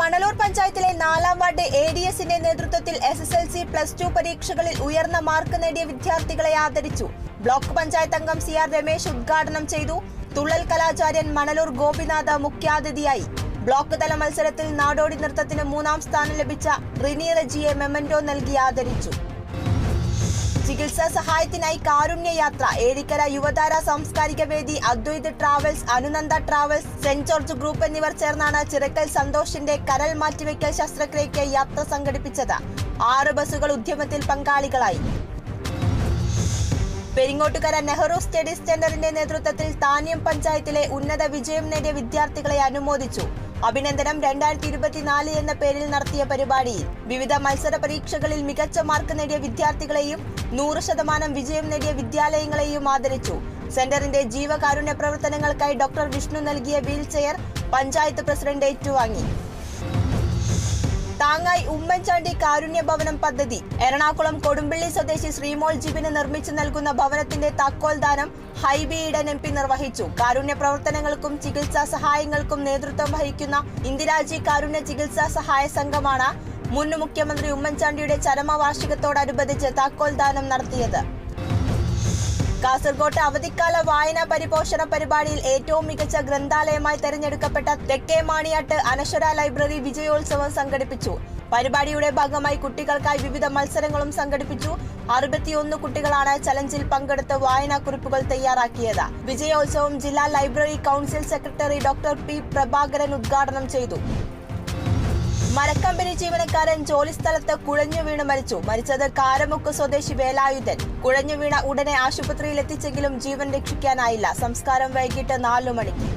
മണലൂർ പഞ്ചായത്തിലെ 4-ാം വാർഡ് ADSന്റെ നേതൃത്വത്തിൽ SSLC +2 പരീക്ഷകളിൽ ഉയർന്ന മാർക്ക് നേടിയ വിദ്യാർത്ഥികളെ ആദരിച്ചു. ബ്ലോക്ക് പഞ്ചായത്ത് അംഗം CR രമേശ് ഉദ്ഘാടനം ചെയ്തു. തുള്ളൽ കലാചാര്യൻ മണലൂർ ഗോപിനാഥ് മുഖ്യാതിഥിയായി. ബ്ലോക്ക് തല മത്സരത്തിൽ നാടോടി നൃത്തത്തിന് 3-ാം സ്ഥാനം ലഭിച്ച റിനി റജിയെ മെമന്റോ നൽകി ആദരിച്ചു. ചികിത്സാ സഹായത്തിനായി കാരുണ്യയാത്ര, Ezhikkara Yuvathara Samskarika Vedi, Advaith travels, Anunanda travels, saint George group എന്നിവർ ചേർന്നാണ് ചിറക്കൽ സന്തോഷിന്റെ കരൾ മാറ്റിവെക്കൽ ശസ്ത്രക്രിയയ്ക്ക് യാത്ര സംഘടിപ്പിച്ചത്. 6 ബസ്സുകൾ ഉദ്യമത്തിൽ പങ്കാളികളായി. പെരിങ്ങോട്ടുകര നെഹ്റു സ്റ്റഡീസ് സെന്ററിന്റെ നേതൃത്വത്തിൽ താന്യം പഞ്ചായത്തിലെ ഉന്നത വിജയം നേടിയ വിദ്യാർത്ഥികളെ അനുമോദിച്ചു. അഭിനന്ദനം 2024 എന്ന പേരിൽ നടത്തിയ പരിപാടിയിൽ വിവിധ മത്സര പരീക്ഷകളിൽ മികച്ച മാർക്ക് നേടിയ വിദ്യാർത്ഥികളെയും 100% വിജയം നേടിയ വിദ്യാലയങ്ങളെയും ആദരിച്ചു. സെന്ററിന്റെ ജീവകാരുണ്യ പ്രവർത്തനങ്ങൾക്കായി ഡോക്ടർ വിഷ്ണു നൽകിയ വീൽ ചെയർ പഞ്ചായത്ത് പ്രസിഡന്റ് ഏറ്റുവാങ്ങി. താങ്ങായി ഉമ്മൻചാണ്ടി കാരുണ്യ ഭവനം പദ്ധതി. എറണാകുളം കൊടുമ്പിള്ളി സ്വദേശി ശ്രീമോൾ ജിബിന് നിർമ്മിച്ചു നൽകുന്ന ഭവനത്തിന്റെ താക്കോൽ ദാനം ഹൈബി ഈഡൻ MP നിർവഹിച്ചു. കാരുണ്യ പ്രവർത്തനങ്ങൾക്കും ചികിത്സാ സഹായങ്ങൾക്കും നേതൃത്വം വഹിക്കുന്ന ഇന്ദിരാജി കാരുണ്യ ചികിത്സാ സഹായ സംഘമാണ് മുൻ മുഖ്യമന്ത്രി ഉമ്മൻചാണ്ടിയുടെ ചരമവാർഷികത്തോടനുബന്ധിച്ച് താക്കോൽ ദാനം നടത്തിയത്. കാസർകോട്ട് അവധിക്കാല വായനാ പരിപോഷണ പരിപാടിയിൽ ഏറ്റവും മികച്ച ഗ്രന്ഥാലയമായി തെരഞ്ഞെടുക്കപ്പെട്ട തെക്കേ മാണിയാട്ട് അനശ്വര ലൈബ്രറി വിജയോത്സവം സംഘടിപ്പിച്ചു. പരിപാടിയുടെ ഭാഗമായി കുട്ടികൾക്കായി വിവിധ മത്സരങ്ങളും സംഘടിപ്പിച്ചു. 61 കുട്ടികളാണ് ചലഞ്ചിൽ പങ്കെടുത്ത് വായനാക്കുറിപ്പുകൾ തയ്യാറാക്കിയത്. വിജയോത്സവം ജില്ലാ library council secretary doctor P Prabhakaran ഉദ്ഘാടനം ചെയ്തു. മരക്കമ്പനി ജീവനക്കാരൻ ജോലിസ്ഥലത്ത് കുഴഞ്ഞു വീണ് മരിച്ചു. മരിച്ചത് കാരമുക്ക് സ്വദേശി വേലായുധൻ. കുഴഞ്ഞു വീണ ഉടനെ ആശുപത്രിയിൽ എത്തിച്ചെങ്കിലും ജീവൻ രക്ഷിക്കാനായില്ല. സംസ്കാരം വൈകിട്ട് 4 മണിക്ക്.